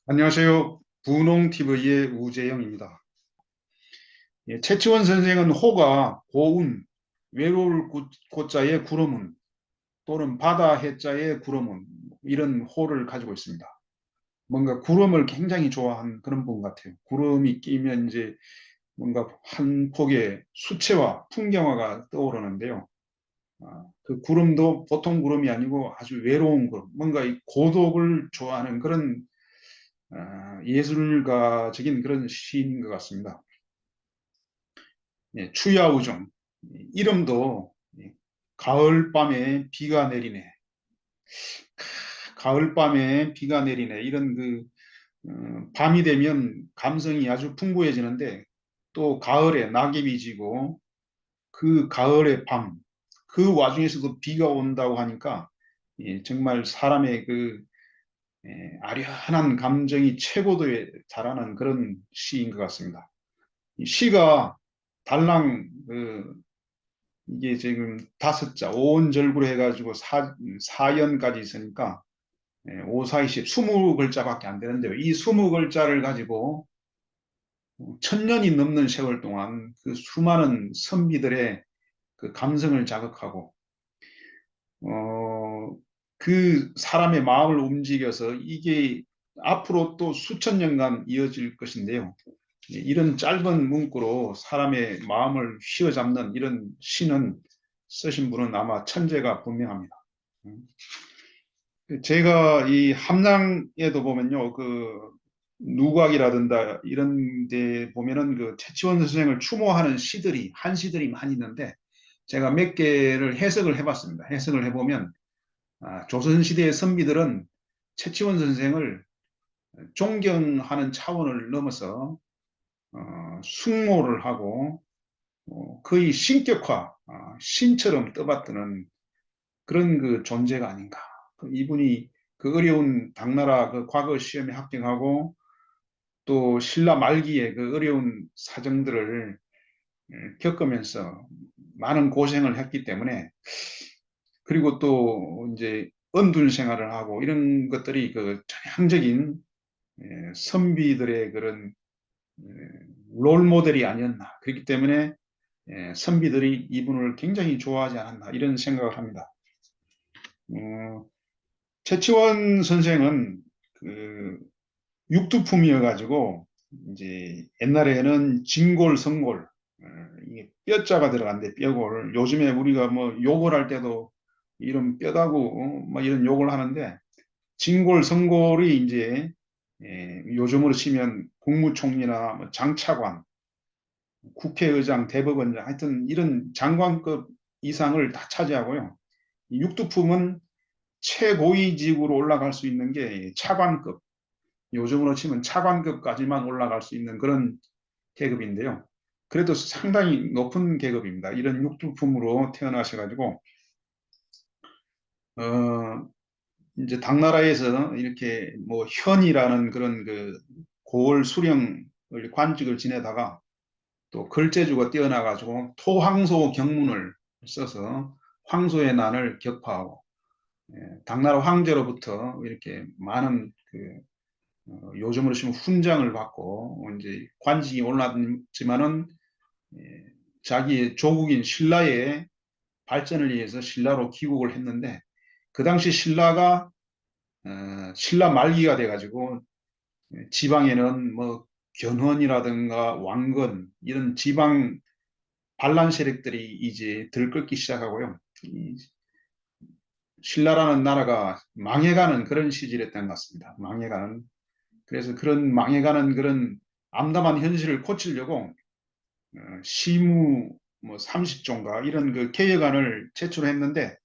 안녕하세요. 분홍TV의 우재영입니다. 예, 최치원 선생은 호가 고운, 외로울 고자의 구름운 또는 바다 해자의 구름운 이런 호를 가지고 있습니다. 뭔가 구름을 굉장히 좋아하는 그런 분 같아요. 구름이 끼면 이제 뭔가 한 폭의 수채화, 풍경화가 떠오르는데요. 그 구름도 보통 구름이 아니고 아주 외로운 구름, 뭔가 이 고독을 좋아하는 그런 예술가적인 그런 시인인 것 같습니다. 예, 추야우정 이름도 가을밤에 비가 내리네, 가을밤에 비가 내리네 이런 밤이 되면 감성이 아주 풍부해지는데 또 가을에 낙엽이 지고 그 가을의 밤, 그 와중에서도 비가 온다고 하니까 정말 사람의 아련한 감정이 최고도에 달하는 그런 시인 것 같습니다. 이 시가 달랑 이게 지금 다섯 자, 오온절구로 해가지고 사연까지 있으니까 오사이십, 20글자밖에 안 되는데요. 이 20글자를 가지고 천년이 넘는 세월 동안 그 수많은 선비들의 그 감성을 자극하고 어, 그 사람의 마음을 움직여서 이게 앞으로 또 수천 년간 이어질 것인데요. 이런 짧은 문구로 사람의 마음을 휘어잡는 이런 시는 쓰신 분은 아마 천재가 분명합니다. 제가 이 함량에도 보면요, 누각이라든가 이런 데 보면은 그 최치원 선생을 추모하는 시들이, 한시들이 많이 있는데 제가 몇 개를 해석을 해봤습니다. 해석을 해보면 조선시대의 선비들은 최치원 선생을 존경하는 차원을 넘어서 숙모를 하고 거의 신격화, 신처럼 떠받드는 그런 그 존재가 아닌가. 이분이 그 어려운 당나라 그 과거 시험에 합격하고 또 신라 말기에 그 어려운 사정들을 겪으면서 많은 고생을 했기 때문에 그리고 또 이제 은둔 생활을 하고 이런 것들이 그 전형적인 선비들의 그런 예, 롤 모델이 아니었나. 그렇기 때문에 선비들이 이분을 굉장히 좋아하지 않았나 이런 생각을 합니다. 어, 최치원 선생은 그 육두품이어가지고 이제 옛날에는 진골, 성골 이게 뼈자가 들어간대 뼈골. 요즘에 우리가 뭐 욕을 할 때도 이런 뼈다고 막 이런 욕을 하는데 진골, 성골이 이제 요즘으로 치면 국무총리나 뭐 장차관, 국회의장, 대법원장 하여튼 이런 장관급 이상을 다 차지하고요. 이 육두품은 최고위직으로 올라갈 수 있는 게 차관급, 요즘으로 치면 차관급까지만 올라갈 수 있는 그런 계급인데요. 그래도 상당히 높은 계급입니다. 이런 육두품으로 태어나셔가지고 어, 이제 당나라에서 이렇게 뭐 현이라는 그런 그 고을 수령을 관직을 지내다가 또 글재주가 뛰어나가지고 토황소 경문을 써서 황소의 난을 격파하고 당나라 황제로부터 이렇게 많은 요즘으로 치면 훈장을 받고 이제 관직이 올랐지만은 예, 자기의 조국인 신라의 발전을 위해서 신라로 귀국을 했는데 그 당시 신라가 신라 말기가 돼가지고 지방에는 뭐 견훤이라든가 왕건 이런 지방 반란 세력들이 이제 들끓기 시작하고요. 이 신라라는 나라가 망해가는 그런 시절이었던 것 같습니다. 망해가는. 그래서 그런 망해가는 그런 암담한 현실을 고치려고 시무 뭐 30조인가 이런 그 개혁안을 제출했는데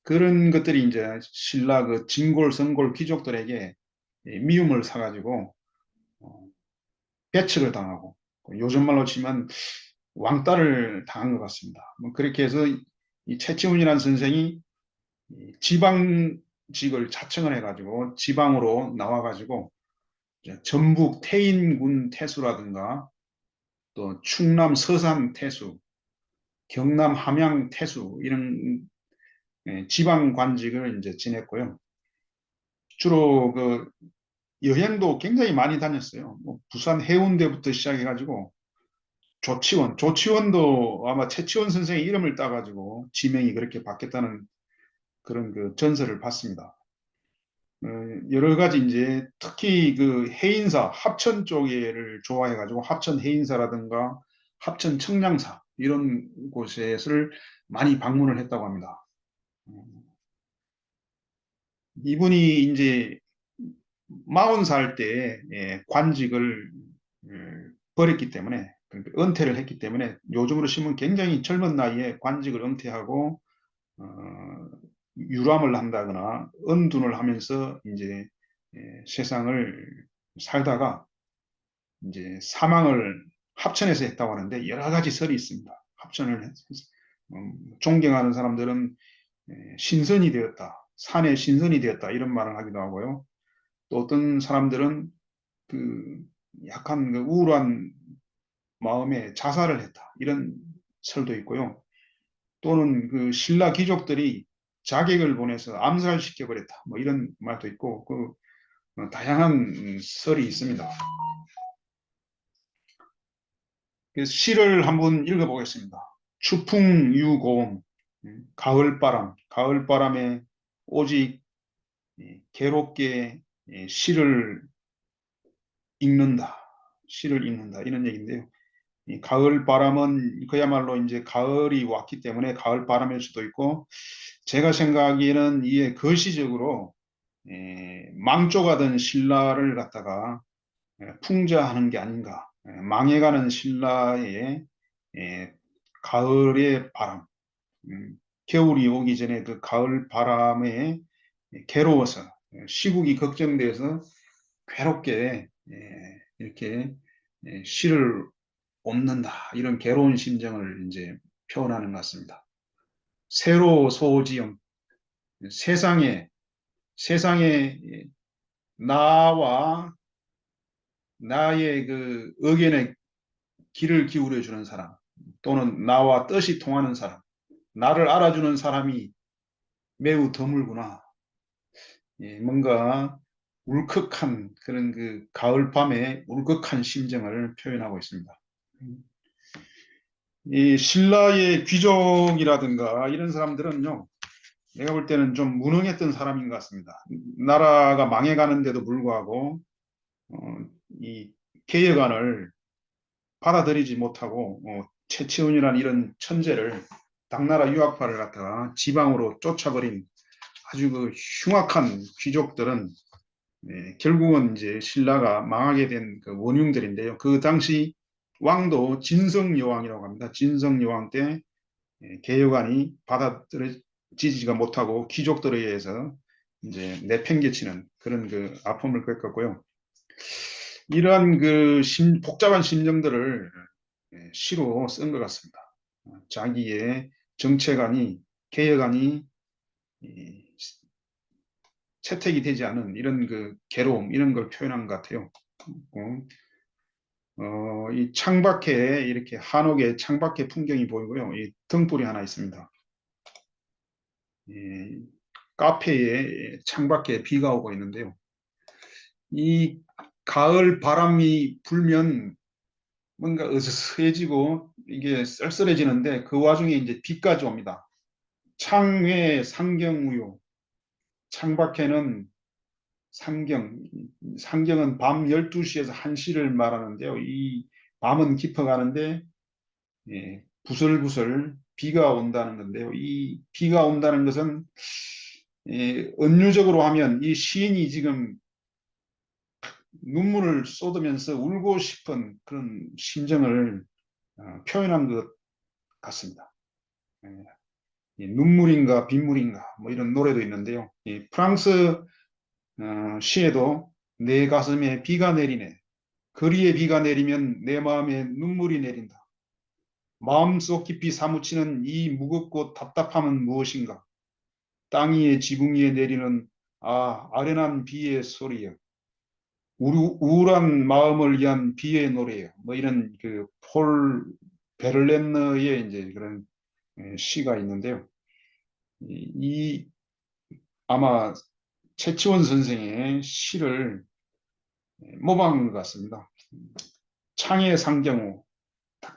그런 것들이 이제 신라 그 진골, 성골 귀족들에게 미움을 사가지고 어, 배척을 당하고 요즘 말로 치면 왕따를 당한 것 같습니다. 뭐 그렇게 해서 이 최치훈이라는 선생이 지방직을 자청을 해가지고 지방으로 나와가지고 전북 태인군 태수라든가 또 충남 서산 태수, 경남 함양 태수 이런 지방 관직을 이제 지냈고요. 주로 여행도 굉장히 많이 다녔어요. 뭐 부산 해운대부터 시작해가지고 조치원도 아마 최치원 선생의 이름을 따가지고 지명이 그렇게 바뀌었다는 그런 그 전설을 봤습니다. 어, 여러 가지 이제 특히 그 해인사 합천 쪽에를 좋아해가지고 합천 해인사라든가 합천 청량사 이런 곳을 많이 방문을 했다고 합니다. 어, 이분이 이제 40살 때 관직을 버렸기 때문에 그러니까 은퇴를 했기 때문에 요즘으로 치면 굉장히 젊은 나이에 관직을 은퇴하고 어, 유람을 한다거나 은둔을 하면서 이제 세상을 살다가 이제 사망을 합천에서 했다고 하는데 여러 가지 설이 있습니다. 합천을 해서 존경하는 사람들은 신선이 되었다, 산의 신선이 되었다 이런 말을 하기도 하고요. 또 어떤 사람들은 그 약간 그 우울한 마음에 자살을 했다 이런 설도 있고요. 또는 그 신라 귀족들이 자객을 보내서 암살시켜 버렸다 뭐 이런 말도 있고 그 다양한 설이 있습니다. 그래서 시를 한번 읽어보겠습니다. 추풍유고음, 가을바람에 오직 괴롭게 시를 읽는다, 시를 읽는다 이런 얘기인데요. 이 가을바람은 그야말로 이제 가을이 왔기 때문에 가을바람일 수도 있고, 제가 생각하기에는 이게 거시적으로 망조가던 신라를 갖다가 풍자하는 게 아닌가. 망해가는 신라의 가을의 바람, 음, 겨울이 오기 전에 그 가을 바람에 괴로워서 시국이 걱정돼서 괴롭게 이렇게 시를 옮는다 이런 괴로운 심정을 이제 표현하는 것 같습니다. 세로 소지영 세상에 나와 나의 그 의견에 귀를 기울여 주는 사람 또는 나와 뜻이 통하는 사람 나를 알아주는 사람이 매우 드물구나. 뭔가 울컥한 그런 그 가을밤의 울컥한 심정을 표현하고 있습니다. 이 신라의 귀족이라든가 이런 사람들은요, 내가 볼 때는 좀 무능했던 사람인 것 같습니다. 나라가 망해가는데도 불구하고 어, 이 개혁안을 받아들이지 못하고 최치훈이라는 이런 천재를 당나라 유학파를 갖다가 지방으로 쫓아버린 아주 그 흉악한 귀족들은 결국은 이제 신라가 망하게 된 그 원흉들인데요. 그 당시 왕도 진성여왕이라고 합니다. 진성여왕 때 개혁안이 받아들여지지가 못하고 귀족들에 의해서 이제 내팽개치는 그런 그 아픔을 겪었고요. 이러한 그 복잡한 심정들을 시로 쓴 것 같습니다. 자기의 정책안이 개혁안이 채택이 되지 않은 이런 그 괴로움 이런 걸 표현한 것 같아요. 이 창밖에 이렇게 한옥의 창밖에 풍경이 보이고요. 이 등불이 하나 있습니다. 이 카페에 창밖에 비가 오고 있는데요. 이 가을 바람이 불면 뭔가 으스스해지고 이게 쓸쓸해지는데 그 와중에 이제 비까지 옵니다. 창외 상경우요. 창밖에는 상경, 상경은 밤 12시에서 1시를 말하는데요. 이 밤은 깊어가는데 부슬부슬 비가 온다는 건데요. 이 비가 온다는 것은 은유적으로 하면 이 시인이 지금 눈물을 쏟으면서 울고 싶은 그런 심정을 표현한 것 같습니다. 눈물인가 빗물인가 뭐 이런 노래도 있는데요. 이 프랑스 시에도 내 가슴에 비가 내리네. 거리에 비가 내리면 내 마음에 눈물이 내린다. 마음속 깊이 사무치는 이 무겁고 답답함은 무엇인가? 땅 위에 지붕 위에 내리는 아련한 비의 소리여. 우울한 마음을 위한 비의 노래요. 뭐 이런 그 폴 베를렌너의 이제 그런 시가 있는데요. 이 아마 최치원 선생의 시를 모방한 것 같습니다. 창의 상경호,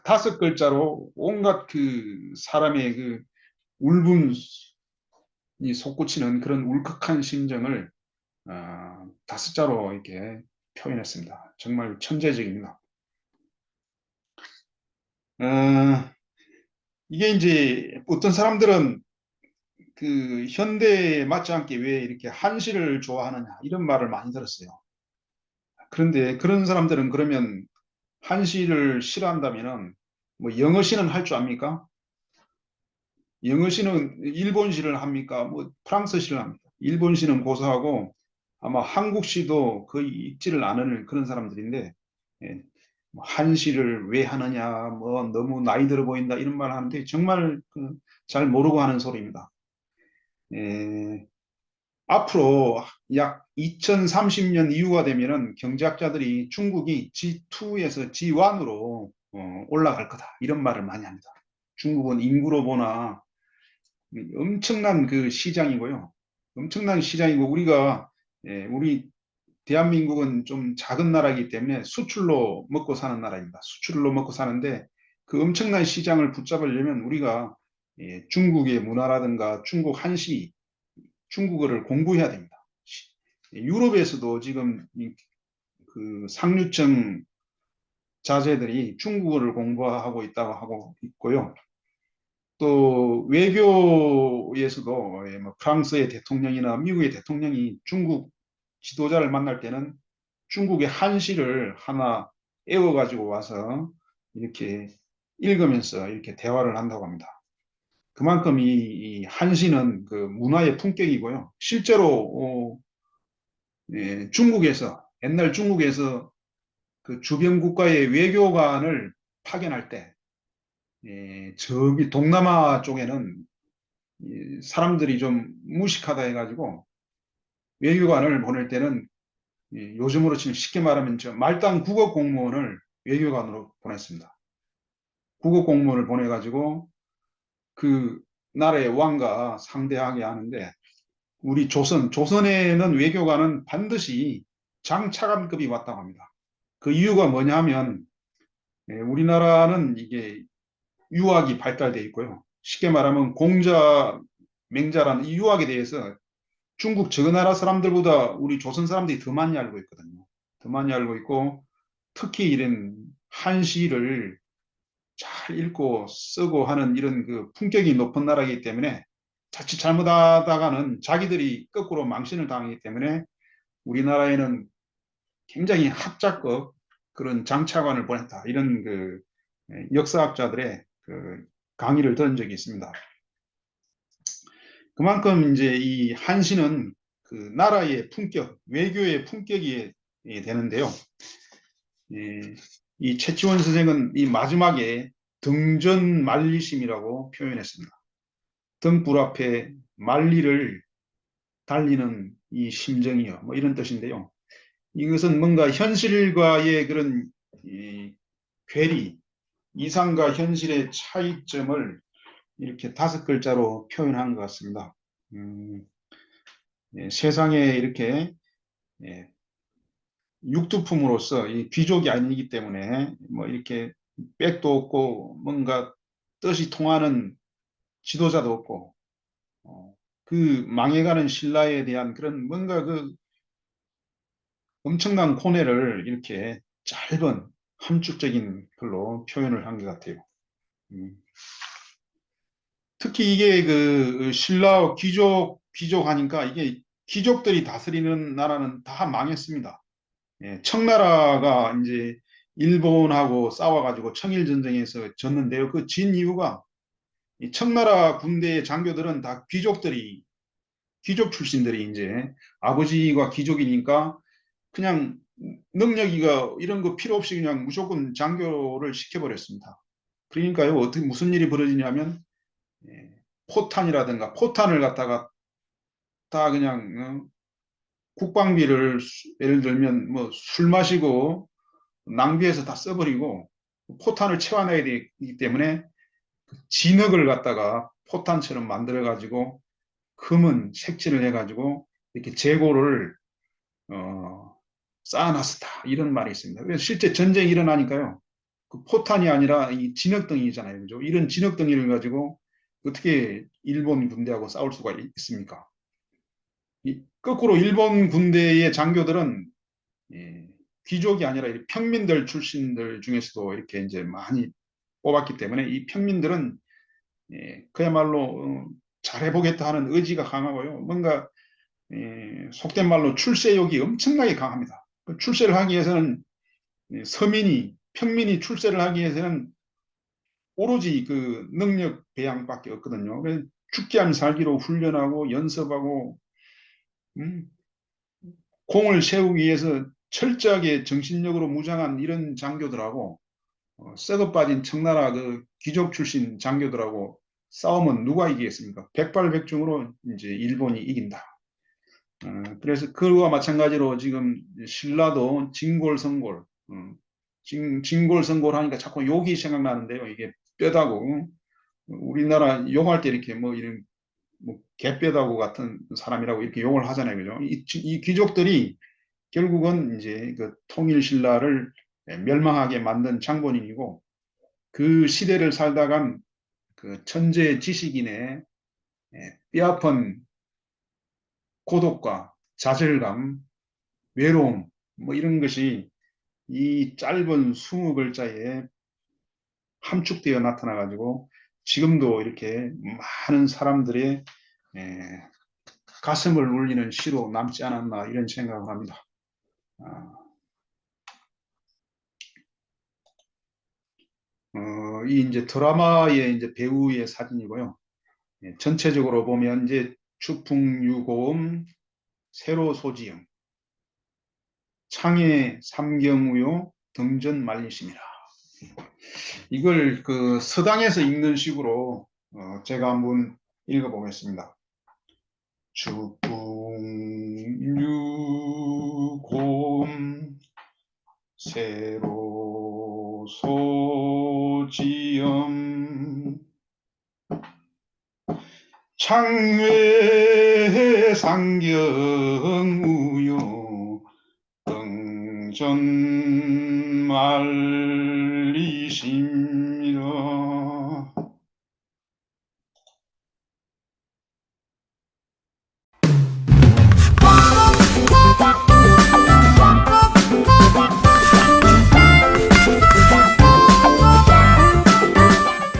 다섯 글자로 온갖 그 사람의 그 울분이 솟구치는 그런 울컥한 심정을 다섯 자로 이렇게 표현했습니다. 정말 천재적입니다. 어, 이게 이제 어떤 사람들은 그 현대에 맞지 않게 왜 이렇게 한시를 좋아하느냐 이런 말을 많이 들었어요. 그런데 그런 사람들은 그러면 한시를 싫어한다면은 뭐 영어시는 할 줄 압니까? 영어시는 일본시를 합니까? 뭐 프랑스시를 합니까? 일본시는 고사하고 아마 한국시도 거의 읽지를 않을 그런 사람들인데 예, 뭐 한시를 왜 하느냐, 뭐 너무 나이 들어 보인다 이런 말 하는데 정말 잘 모르고 하는 소리입니다. 예, 앞으로 약 2030년 이후가 되면은 경제학자들이 중국이 G2에서 G1으로 올라갈 거다 이런 말을 많이 합니다. 중국은 인구로 보나 엄청난 그 시장이고요. 엄청난 시장이고 우리 대한민국은 좀 작은 나라이기 때문에 수출로 먹고 사는 나라입니다. 수출로 먹고 사는데 그 엄청난 시장을 붙잡으려면 우리가 중국의 문화라든가 중국 한시, 중국어를 공부해야 됩니다. 유럽에서도 지금 그 상류층 자제들이 중국어를 공부하고 있다고 하고 있고요. 또 외교에서도 뭐 프랑스의 대통령이나 미국의 대통령이 중국 지도자를 만날 때는 중국의 한시를 하나 애워가지고 와서 이렇게 읽으면서 이렇게 대화를 한다고 합니다. 그만큼 이 한시는 그 문화의 품격이고요. 실제로 중국에서 옛날 중국에서 그 주변 국가의 외교관을 파견할 때 저기 동남아 쪽에는 이 사람들이 좀 무식하다 해가지고 외교관을 보낼 때는 요즘으로 치면 쉽게 말하면 저 말단 국어 공무원을 외교관으로 보냈습니다. 국어 공무원을 보내가지고 그 나라의 왕과 상대하게 하는데 우리 조선에는 외교관은 반드시 장차관급이 왔다고 합니다. 그 이유가 뭐냐면 우리나라는 이게 유학이 발달돼 있고요. 쉽게 말하면 공자, 맹자라는 이 유학에 대해서 중국 저 나라 사람들보다 우리 조선 사람들이 더 많이 알고 있거든요. 더 많이 알고 있고 특히 이런 한시를 잘 읽고 쓰고 하는 이런 그 품격이 높은 나라이기 때문에 자칫 잘못하다가는 자기들이 거꾸로 망신을 당하기 때문에 우리나라에는 굉장히 합작급 그런 장차관을 보냈다. 이런 그 역사학자들의 그 강의를 들은 적이 있습니다. 그만큼 이제 이 한시는 그 나라의 품격, 외교의 품격이 되는데요. 이 채치원 선생은 이 마지막에 등전 만리심이라고 표현했습니다. 등불 앞에 만리를 달리는 이 심정이요. 뭐 이런 뜻인데요. 이것은 뭔가 현실과의 그런 이 괴리, 이상과 현실의 차이점을 이렇게 다섯 글자로 표현한 것 같습니다. 세상에 이렇게 예, 육두품으로서 이 귀족이 아니기 때문에 뭐 이렇게 백도 없고 뭔가 뜻이 통하는 지도자도 없고 그 망해가는 신라에 대한 그런 뭔가 그 엄청난 고뇌를 이렇게 짧은 함축적인 글로 표현을 한 것 같아요. 음. 특히 이게 그 신라 귀족 하니까 이게 귀족들이 다스리는 나라는 다 망했습니다. 청나라가 이제 일본하고 싸워가지고 청일전쟁에서 졌는데요. 그 진 이유가 이 청나라 군대의 장교들은 다 귀족 출신들이 이제 아버지가 귀족이니까 그냥 능력이가 이런 거 필요 없이 그냥 무조건 장교를 시켜버렸습니다. 그러니까요, 어떻게 무슨 일이 벌어지냐면 예, 포탄이라든가 포탄을 갖다가 다 그냥 국방비를 예를 들면 뭐 술 마시고 낭비해서 다 써버리고 포탄을 채워놔야 되기 때문에 진흙을 갖다가 포탄처럼 만들어 가지고 금은 색칠을 해 가지고 이렇게 재고를 어, 쌓아놨었다. 이런 말이 있습니다. 그래서 실제 전쟁이 일어나니까요. 그 포탄이 아니라 이 진흙덩이잖아요. 그죠? 이런 진흙덩이를 가지고 어떻게 일본 군대하고 싸울 수가 있습니까? 거꾸로 일본 군대의 장교들은 예, 귀족이 아니라 평민들 출신들 중에서도 이렇게 이제 많이 뽑았기 때문에 이 평민들은 그야말로 잘해보겠다 하는 의지가 강하고요. 뭔가 속된 말로 출세욕이 엄청나게 강합니다. 그 출세를 하기 위해서는 서민이 평민이 출세를 하기 위해서는 오로지 그 능력 배양밖에 없거든요. 그래서 죽기 안 살기로 훈련하고 연습하고 음, 공을 세우기 위해서 철저하게 정신력으로 무장한 이런 장교들하고 썩어 빠진 청나라 그 귀족 출신 장교들하고 싸우면 누가 이기겠습니까? 백발백중으로 이제 일본이 이긴다. 그래서 그와 마찬가지로 지금 신라도 진골성골, 진골성골 하니까 자꾸 욕이 생각나는데요. 이게 뼈다구 우리나라 욕할 때 이렇게 뭐 이런 뭐 개뼈다구 같은 사람이라고 이렇게 욕을 하잖아요, 그죠? 이 귀족들이 결국은 이제 그 통일 신라를 멸망하게 만든 장본인이고 그 시대를 살다간 그 천재 지식인의 뼈아픈 고독과 좌절감, 외로움, 뭐 이런 것이 이 짧은 20글자에 함축되어 나타나가지고 지금도 이렇게 많은 사람들의 가슴을 울리는 시로 남지 않았나 이런 생각을 합니다. 아, 이 이제 드라마의 이제 배우의 사진이고요. 전체적으로 보면 이제 추풍유고음, 세로소지영, 창해 삼경우요, 등전 말리심이라. 이걸 그 서당에서 읽는 식으로 제가 한번 읽어보겠습니다. 추풍유고음, 세로소지영, 창외 상경우요 등전 말리심